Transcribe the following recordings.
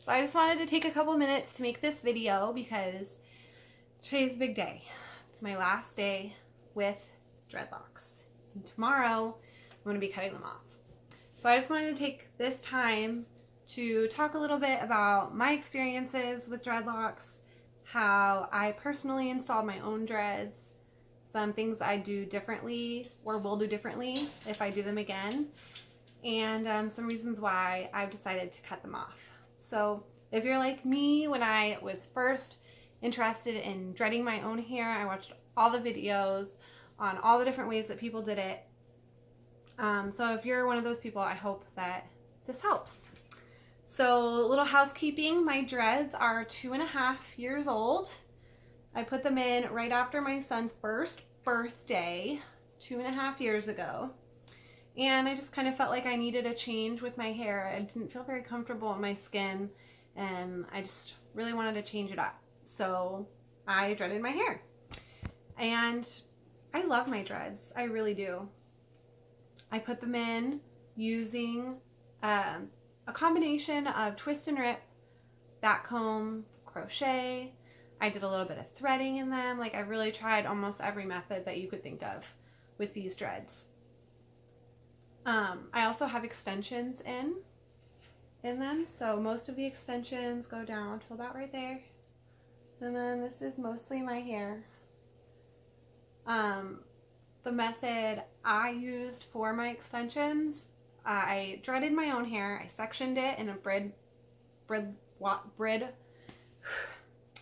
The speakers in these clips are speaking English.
So I just wanted to take a couple minutes to make this video because today's a big day. It's my last day with dreadlocks. And tomorrow I'm going to be cutting them off. So I just wanted to take this time to talk a little bit about my experiences with dreadlocks, how I personally installed my own dreads, some things I do differently or will do differently if I do them again, and some reasons why I've decided to cut them off. So if you're like me, when I was first interested in dreading my own hair, I watched all the videos on all the different ways that people did it. So if you're one of those people, I hope that this helps. So little housekeeping, my dreads are 2.5 years old. I put them in right after my son's first birthday 2.5 years ago. And I just kind of felt like I needed a change with my hair. I didn't feel very comfortable in my skin and I just really wanted to change it up. So I dreaded my hair. And I love my dreads. I really do. I put them in using a combination of twist and rip, back comb, crochet. I did a little bit of threading in them. Like I really tried almost every method that you could think of with these dreads. I also have extensions in them, so most of the extensions go down to about right there, and then this is mostly my hair. The method I used for my extensions, I dreaded my own hair. I sectioned it in a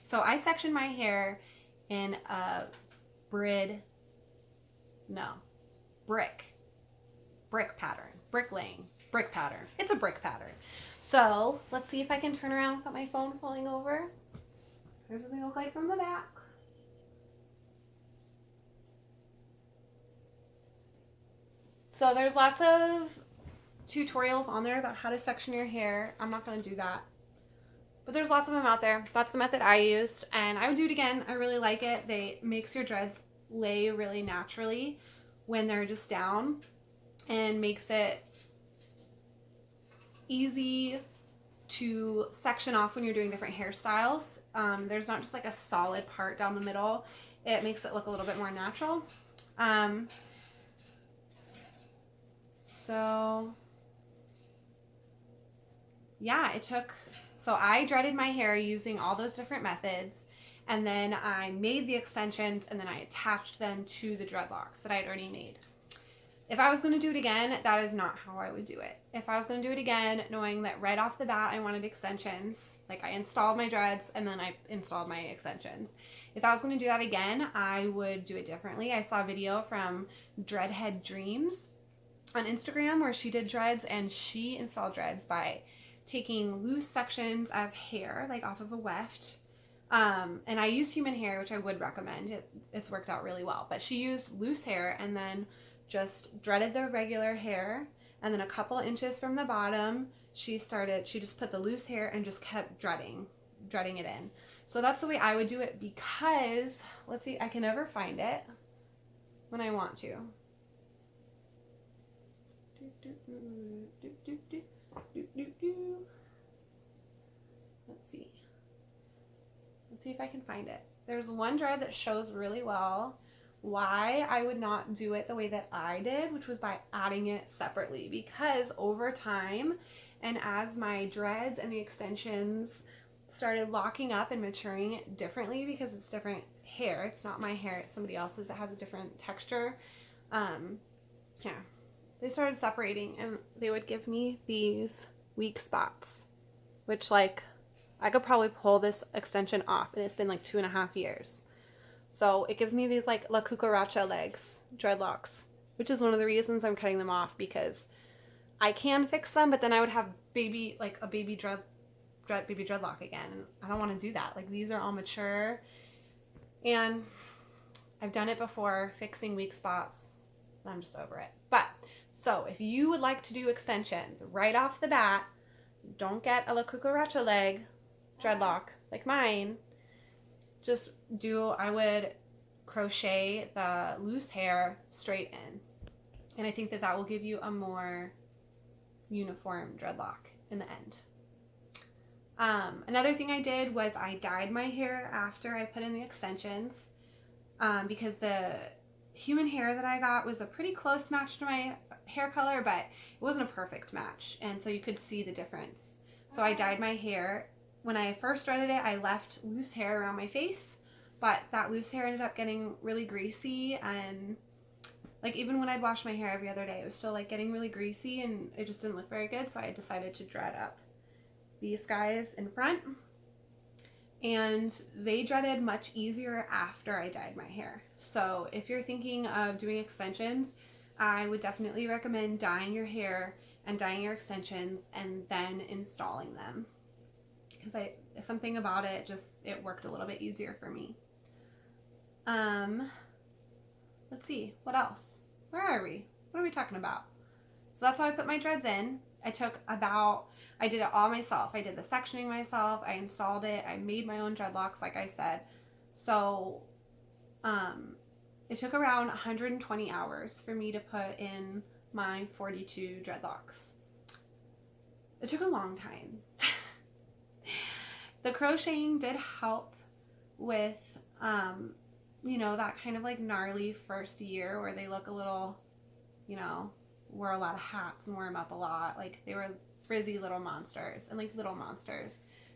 so I sectioned my hair in a brick pattern, brick pattern. It's a brick pattern. So let's see if I can turn around without my phone falling over. Here's what they look like from the back. So there's lots of tutorials on there about how to section your hair. I'm not going to do that, but there's lots of them out there. That's the method I used, and I would do it again. I really like it. It makes your dreads lay really naturally when they're just down, and makes it easy to section off when you're doing different hairstyles. There's not just like a solid part down the middle. It makes it look a little bit more natural. So yeah, so I dreaded my hair using all those different methods, and then I made the extensions, and then I attached them to the dreadlocks that I had already made. If I was going to do it again, that is not how I would do it. If I was going to do it again, knowing that right off the bat I wanted extensions, like I installed my dreads and then I installed my extensions. If I was going to do that again, I would do it differently. I saw a video from Dreadhead Dreams on Instagram where she did dreads, and she installed dreads by taking loose sections of hair, like off of a weft. And I used human hair, which I would recommend. It's worked out really well. But she used loose hair and then just dreaded the regular hair, and then a couple inches from the bottom she just put the loose hair and just kept dreading it in. So that's the way I would do it, because let's see, I can never find it when I want to. Let's see if I can find it. There's one dread that shows really well why I would not do it the way that I did, which was by adding it separately, because over time and as my dreads and the extensions started locking up and maturing differently, because it's different hair, it's not my hair, it's somebody else's that has a different texture, they started separating, and they would give me these weak spots, which, like, I could probably pull this extension off, and it's been like 2.5 years. So it gives me these like La Cucaracha legs, dreadlocks, which is one of the reasons I'm cutting them off, because I can fix them, but then I would have a baby dreadlock again, and I don't want to do that. Like, these are all mature, and I've done it before fixing weak spots, and I'm just over it. But so if you would like to do extensions right off the bat, don't get a La Cucaracha leg dreadlock like mine. I would crochet the loose hair straight in, and I think that will give you a more uniform dreadlock in the end. Another thing I did was I dyed my hair after I put in the extensions, because the human hair that I got was a pretty close match to my hair color, but it wasn't a perfect match, and so you could see the difference. So I dyed my hair. When I first dreaded it, I left loose hair around my face, but that loose hair ended up getting really greasy, and like even when I'd wash my hair every other day, it was still like getting really greasy, and it just didn't look very good. So I decided to dread up these guys in front, and they dreaded much easier after I dyed my hair. So if you're thinking of doing extensions, I would definitely recommend dyeing your hair and dyeing your extensions and then installing them, because something about it it worked a little bit easier for me. Let's see, what else? Where are we? What are we talking about? So that's how I put my dreads in. I did it all myself. I did the sectioning myself. I installed it. I made my own dreadlocks, like I said. So, it took around 120 hours for me to put in my 42 dreadlocks. It took a long time. The crocheting did help with, you know, that kind of like gnarly first year where they look a little, you know, wear a lot of hats and wear them up a lot. Like they were frizzy little monsters and like little monsters.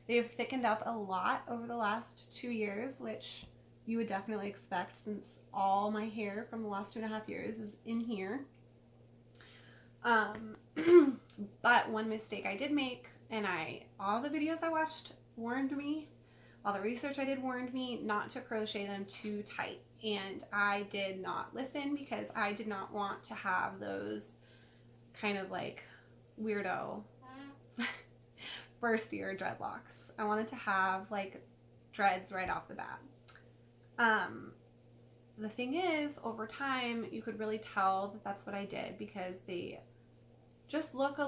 They've thickened up a lot over the last 2 years, which you would definitely expect since all my hair from the last 2.5 years is in here. But one mistake I did make, and all the videos I watched warned me, all the research I did warned me not to crochet them too tight, and I did not listen because I did not want to have those kind of like weirdo first year dreadlocks. I wanted to have like dreads right off the bat. The thing is, over time you could really tell that that's what I did, because they just look they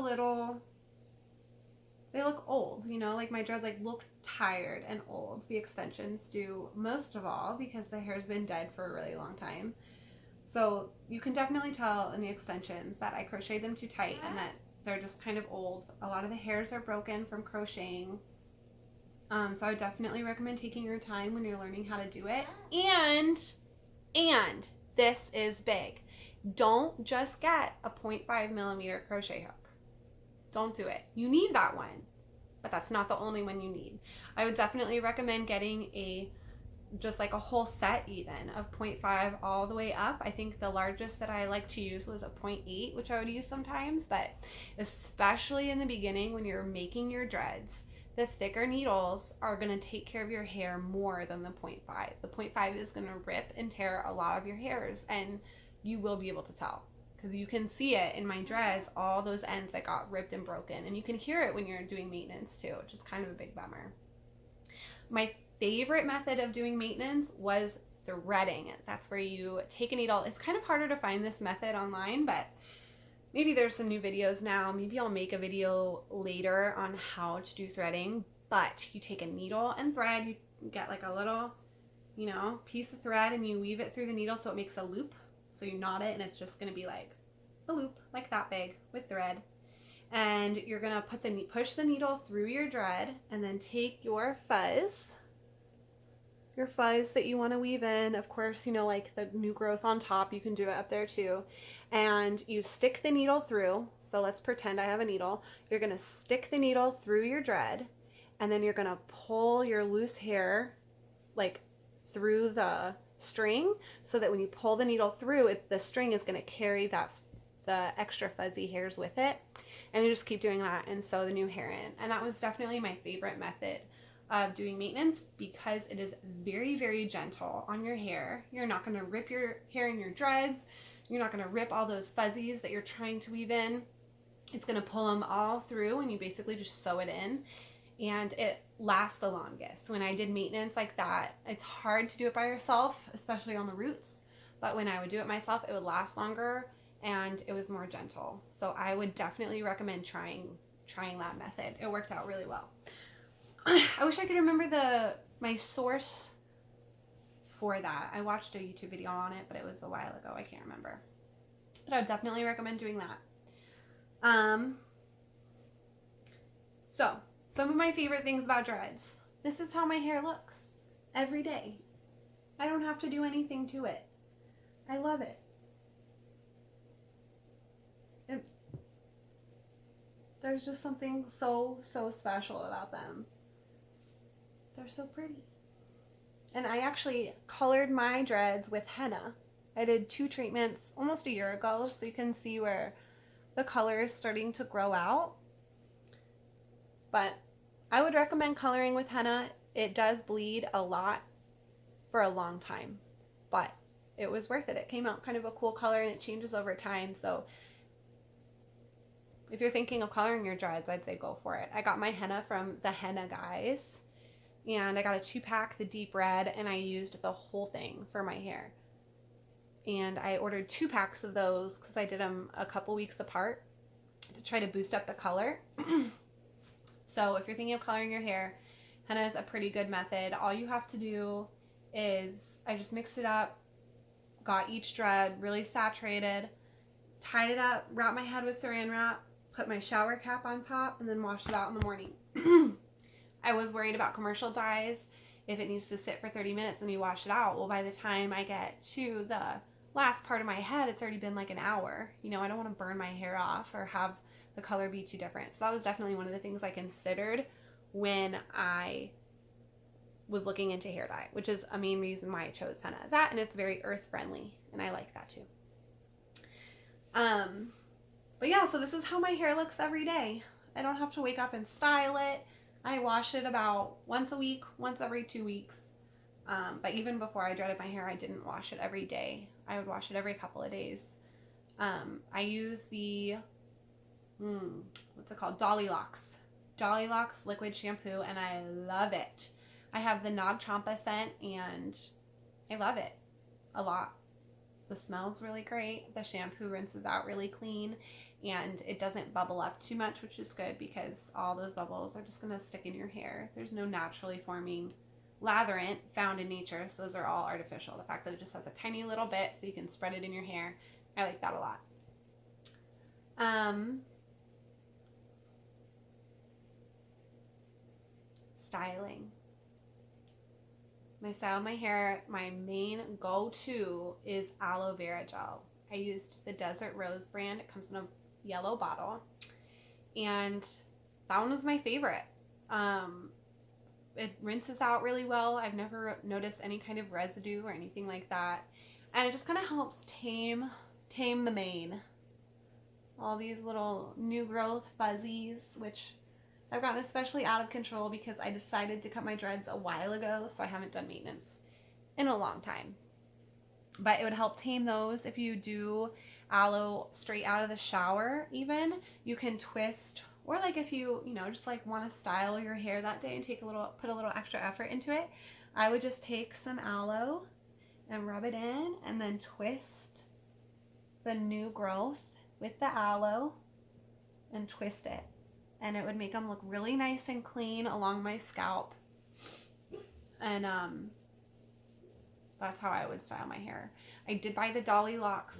look old, you know, like my dreads like look tired and old. The extensions do most of all, because the hair's been dead for a really long time. So you can definitely tell in the extensions that I crocheted them too tight and that they're just kind of old. A lot of the hairs are broken from crocheting. So I would definitely recommend taking your time when you're learning how to do it. And this is big. Don't just get a 0.5 millimeter crochet hook. Don't do it. You need that one, but that's not the only one you need. I would definitely recommend getting just like a whole set even of 0.5 all the way up. I think the largest that I like to use was a 0.8, which I would use sometimes, but especially in the beginning when you're making your dreads, the thicker needles are going to take care of your hair more than the 0.5. The 0.5 is going to rip and tear a lot of your hairs, and you will be able to tell, because you can see it in my dreads, all those ends that got ripped and broken, and you can hear it when you're doing maintenance too, which is kind of a big bummer. My favorite method of doing maintenance was threading. That's where you take a needle. It's kind of harder to find this method online, but maybe there's some new videos now. Maybe I'll make a video later on how to do threading, but you take a needle and thread. You get like a little, you know, piece of thread and you weave it through the needle so it makes a loop. So you knot it and it's just going to be like a loop like that big with thread. And you're going to push the needle through your dread and then take your fuzz that you want to weave in. Of course, you know, like the new growth on top, you can do it up there too. And you stick the needle through. So let's pretend I have a needle. You're going to stick the needle through your dread, and then you're going to pull your loose hair like through the string, so that when you pull the needle through, the string is going to carry the extra fuzzy hairs with it. And you just keep doing that and sew the new hair in. And that was definitely my favorite method of doing maintenance, because it is very, very gentle on your hair. You're not going to rip your hair in your dreads. You're not going to rip all those fuzzies that you're trying to weave in. It's going to pull them all through, and you basically just sew it in, and it lasts the longest. When I did maintenance like that, it's hard to do it by yourself, especially on the roots, but when I would do it myself, it would last longer and it was more gentle. So I would definitely recommend trying that method. It worked out really well. I wish I could remember my source for that. I watched a YouTube video on it, but it was a while ago. I can't remember. But I would definitely recommend doing that. So Some of my favorite things about dreads. This is how my hair looks every day. I don't have to do anything to it. I love it. There's just something so special about them. They're so pretty. And I actually colored my dreads with henna. I did 2 treatments almost a year ago, so you can see where the color is starting to grow out. But I would recommend coloring with henna. It does bleed a lot for a long time, but it was worth it. It came out kind of a cool color and it changes over time. So if you're thinking of coloring your dreads, I'd say go for it. I got my henna from the Henna Guys, and I got a 2-pack, the deep red, and I used the whole thing for my hair. And I ordered 2 packs of those because I did them a couple weeks apart to try to boost up the color. So if you're thinking of coloring your hair, henna is a pretty good method. All you have to do is, I just mixed it up, got each dread really saturated, tied it up, wrapped my head with saran wrap, put my shower cap on top, and then washed it out in the morning. I was worried about commercial dyes. If it needs to sit for 30 minutes and you wash it out, well, by the time I get to the last part of my head, it's already been like an hour. You know, I don't want to burn my hair off or have the color be too different. So that was definitely one of the things I considered when I was looking into hair dye, which is a main reason why I chose henna. That, and it's very earth friendly, and I like that too. But yeah, so this is how my hair looks every day. I don't have to wake up and style it. I wash it about once a week, once every 2 weeks. But even before I dreaded my hair, I didn't wash it every day. I would wash it every couple of days. I use the, what's it called? Dolly Locks liquid shampoo, and I love it. I have the Nag Champa scent, and I love it a lot. The smell's really great. The shampoo rinses out really clean, and it doesn't bubble up too much, which is good because all those bubbles are just going to stick in your hair. There's no naturally forming latherant found in nature, so those are all artificial. The fact that it just has a tiny little bit so you can spread it in your hair, I like that a lot. Styling. When I style my hair, my main go-to is aloe vera gel. I used the Desert Rose brand. It comes in a yellow bottle, and that one was my favorite. It rinses out really well. I've never noticed any kind of residue or anything like that, and it just kind of helps tame the mane. All these little new growth fuzzies, which I've gotten especially out of control because I decided to cut my dreads a while ago, so I haven't done maintenance in a long time. But it would help tame those. If you do aloe straight out of the shower, even, you can twist, or like if you just like want to style your hair that day and put a little extra effort into it, I would just take some aloe and rub it in and then twist the new growth with the aloe and twist it. And it would make them look really nice and clean along my scalp. And that's how I would style my hair. I did buy the Dolly Locks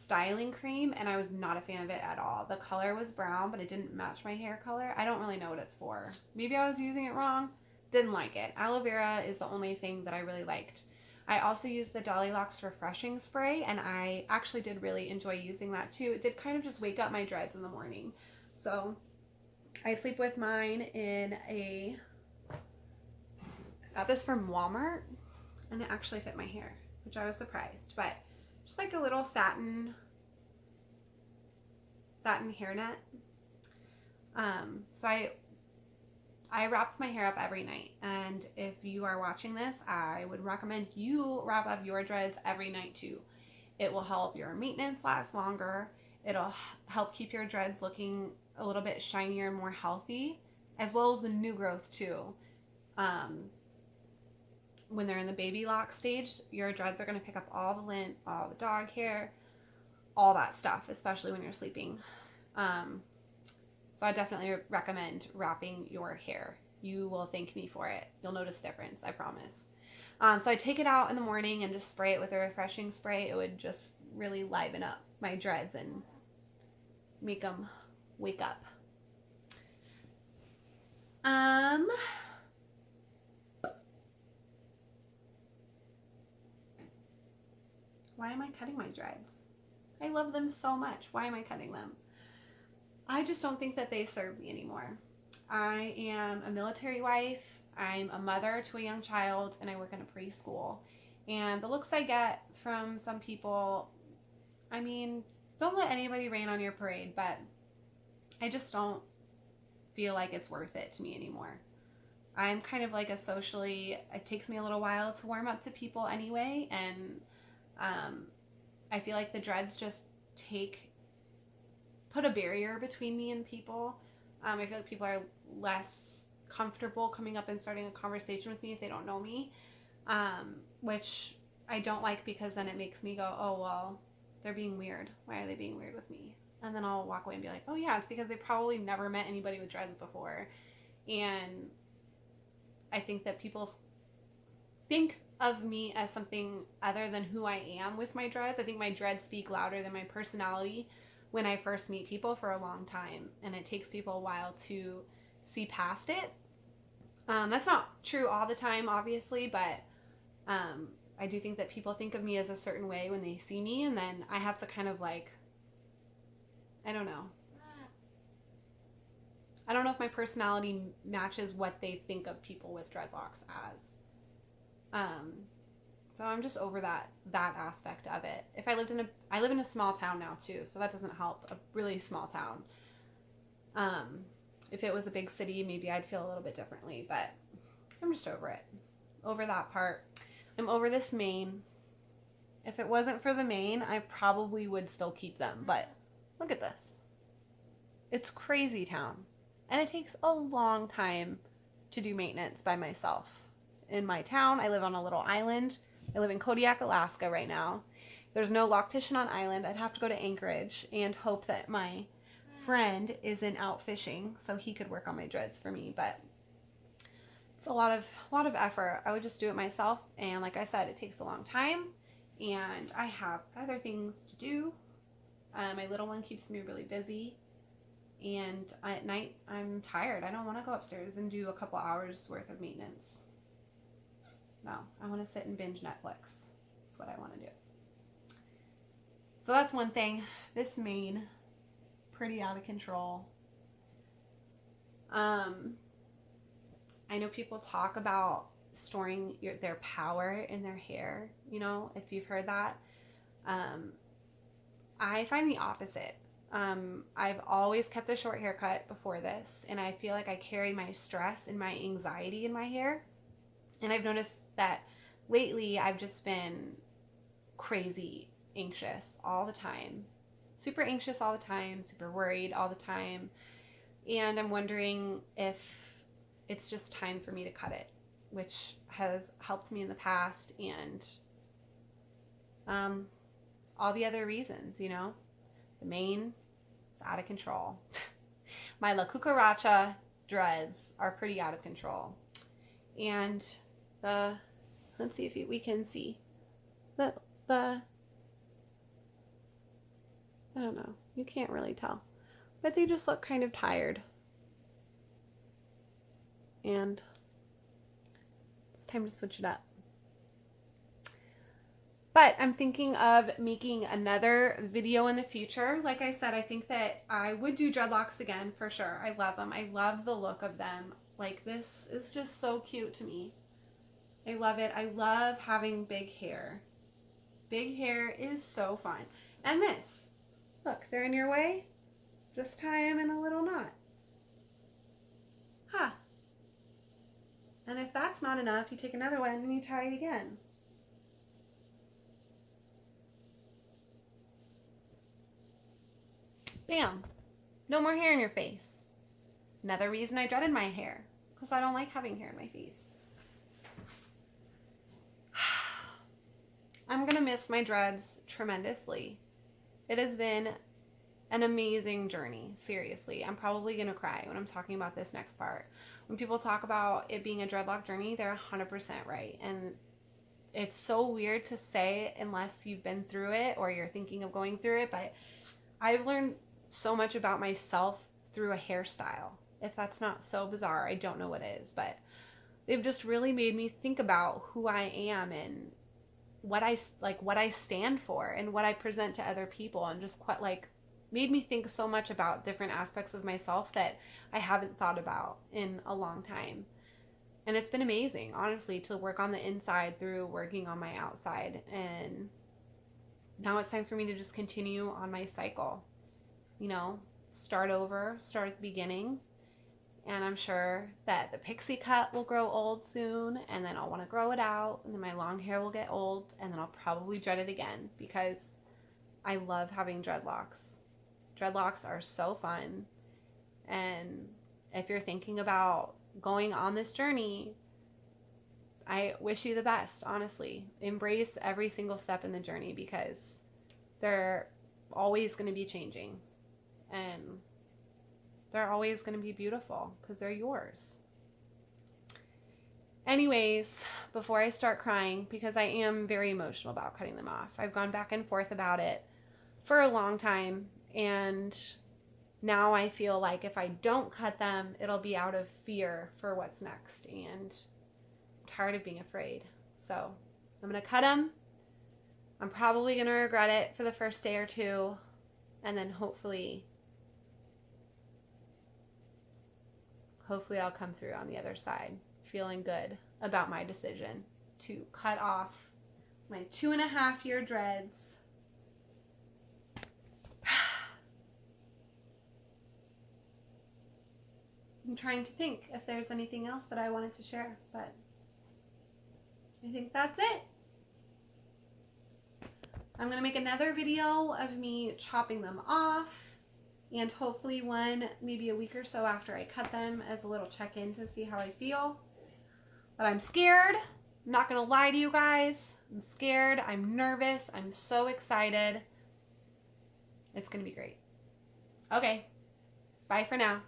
styling cream, and I was not a fan of it at all. The color was brown, but it didn't match my hair color. I don't really know what it's for. Maybe I was using it wrong. Didn't like it. Aloe vera is the only thing that I really liked. I also used the Dolly Locks refreshing spray, and I actually did really enjoy using that too. It did kind of just wake up my dreads in the morning. So I sleep with mine in got this from Walmart, and it actually fit my hair, which I was surprised. But just like a little satin hairnet. So I wrapped my hair up every night, and if you are watching this, I would recommend you wrap up your dreads every night too. It will help your maintenance last longer. It'll help keep your dreads looking a little bit shinier and more healthy, as well as the new growth too. When they're in the baby lock stage, your dreads are going to pick up all the lint, all the dog hair, all that stuff, especially when you're sleeping. So I definitely recommend wrapping your hair. You will thank me for it. You'll notice a difference, I promise. So I take it out in the morning and just spray it with a refreshing spray. It would just really liven up my dreads and make them wake up. why am I cutting my dreads? I love them so much. Why am I cutting them? I just don't think that they serve me anymore. I am a military wife, I'm a mother to a young child, and I work in a preschool. And the looks I get from some people, I mean, don't let anybody rain on your parade, but I just don't feel like it's worth it to me anymore. I'm kind of like it takes me a little while to warm up to people anyway, and I feel like the dreads just put a barrier between me and people. I feel like people are less comfortable coming up and starting a conversation with me if they don't know me, which I don't like, because then it makes me go, oh, well, they're being weird. Why are they being weird with me? And then I'll walk away and be like, oh yeah, it's because they probably never met anybody with dreads before. And I think that people think of me as something other than who I am with my dreads. I think my dreads speak louder than my personality when I first meet people for a long time. And it takes people a while to see past it. That's not true all the time, obviously, but I do think that people think of me as a certain way when they see me, and then I have to kind of like, I don't know if my personality matches what they think of people with dreadlocks as. So I'm just over that aspect of it. If I live in a small town now too, so that doesn't help. A really small town. If it was a big city, maybe I'd feel a little bit differently, but I'm just over it. Over that part. I'm over this mane. If it wasn't for the mane, I probably would still keep them, but look at this. It's crazy town. And it takes a long time to do maintenance by myself. In my town, I live on a little island. I live in Kodiak, Alaska right now. There's no loctician on island. I'd have to go to Anchorage and hope that my friend isn't out fishing so he could work on my dreads for me. But it's a lot of effort. I would just do it myself. And like I said, it takes a long time. And I have other things to do. My little one keeps me really busy. And at night, I'm tired. I don't want to go upstairs and do a couple hours worth of maintenance. No, I want to sit and binge Netflix. That's what I want to do. So that's one thing. This mane, pretty out of control. I know people talk about storing their power in their hair, you know, if you've heard that. I find the opposite. I've always kept a short haircut before this, and I feel like I carry my stress and my anxiety in my hair. And I've noticed that lately I've just been crazy anxious all the time. Super anxious all the time, super worried all the time. And I'm wondering if it's just time for me to cut it, which has helped me in the past, and all the other reasons, you know. The mane is out of control. My La Cucaracha dreads are pretty out of control. And let's see if we can see I don't know, you can't really tell, but they just look kind of tired. And it's time to switch it up. But I'm thinking of making another video in the future. Like I said, I think that I would do dreadlocks again for sure. I love them. I love the look of them. Like, this is just so cute to me. I love it. I love having big hair. Big hair is so fun. And this, look, they're in your way. Just tie them in a little knot. Huh. And if that's not enough, you take another one and you tie it again. Bam. No more hair in your face. Another reason I dreaded my hair, because I don't like having hair in my face. I'm going to miss my dreads tremendously. It has been an amazing journey, seriously. I'm probably going to cry when I'm talking about this next part. When people talk about it being a dreadlock journey, they're 100% right. And it's so weird to say unless you've been through it or you're thinking of going through it, but I've learned so much about myself through a hairstyle. If that's not so bizarre, I don't know what is, but they've just really made me think about who I am and what I stand for and what I present to other people, and just quite like made me think so much about different aspects of myself that I haven't thought about in a long time. And it's been amazing, honestly, to work on the inside through working on my outside. And now it's time for me to just continue on my cycle, you know, start over, start at the beginning. And I'm sure that the pixie cut will grow old soon, and then I'll want to grow it out, and then my long hair will get old, and then I'll probably dread it again because I love having dreadlocks. Dreadlocks are so fun. And if you're thinking about going on this journey, I wish you the best, honestly. Embrace every single step in the journey because they're always going to be changing. And they're always going to be beautiful because they're yours. Anyways, before I start crying, because I am very emotional about cutting them off, I've gone back and forth about it for a long time, and now I feel like if I don't cut them, it'll be out of fear for what's next, and I'm tired of being afraid. So I'm going to cut them. I'm probably going to regret it for the first day or two, and then hopefully I'll come through on the other side feeling good about my decision to cut off my 2.5-year dreads. I'm trying to think if there's anything else that I wanted to share, but I think that's it. I'm going to make another video of me chopping them off, and hopefully one maybe a week or so after I cut them as a little check-in to see how I feel. But I'm scared. I'm not going to lie to you guys. I'm scared. I'm nervous. I'm so excited. It's going to be great. Okay. Bye for now.